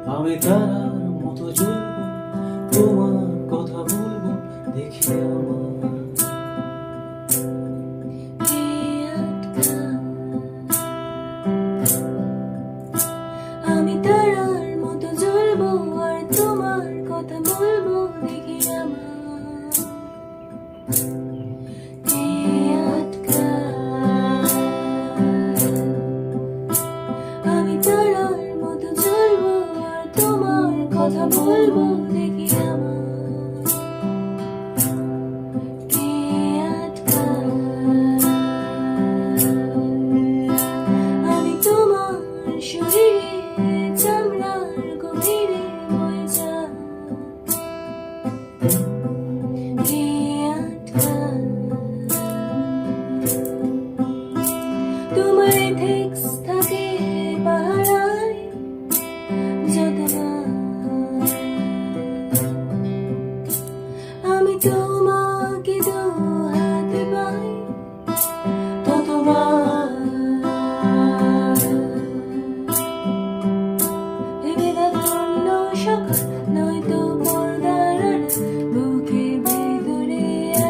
আমি তারার মতো জ্বলবো, তোমার কথা বলবো, দেখি আমার আমি তারার মতো জ্বলবো আর তোমার কথা বলবো, দেখি আমার কে আটকায়। আমি তারার মতো জ্বলবো আর তোমার কথা বলবো, দেখি আমার কে আটকায়। আমি তোমার শরীরে চামড়ার গভীরে বয়ে যাই, কে আটকায়। তোমার এথিক্স থাকে পাহারায় যতবার আমি তোমাকে দু হাতে পাই, ততবার ভেবে দেখো অন্য সকাল নয়তো পর্দার আড়াল, বুকের ভেতরে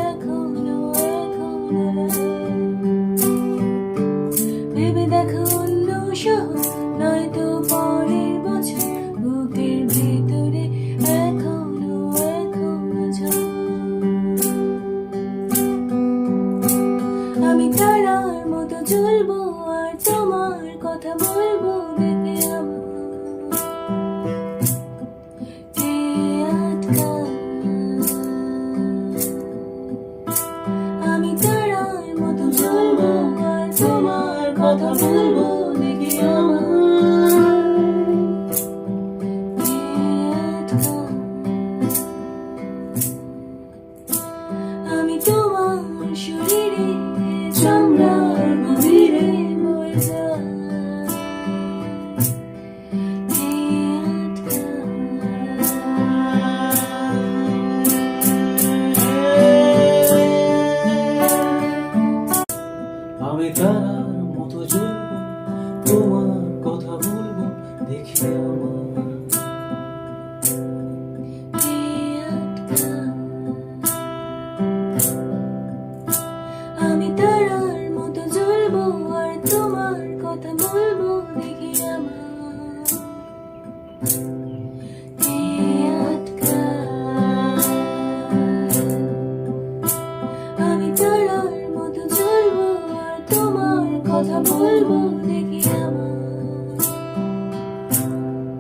এখনো ভেবে দেখো অন্য শহর নয়তো পরের বছর, বুকের ভেতরে এখনো ঝড়। আমি তারার মতো জ্বলবো আর তোমার কথা বলবো, দেখে আমার কে আটকায়। আমি তারার মতো জ্বলবো আর তোমার কথা বলবো, দেখি আমার কে আটকায়। আমি তোমার শরীরে চামড়ার গভীরে বয়ে যাই, কে আটকায়। আমি তারার মতো জ্বলবো, তোমার কথা বলবো, দেখি আমার কে আটকায়। আমি তারার মতো জ্বলবো আর তোমার কথা বলবো, দেখি আমার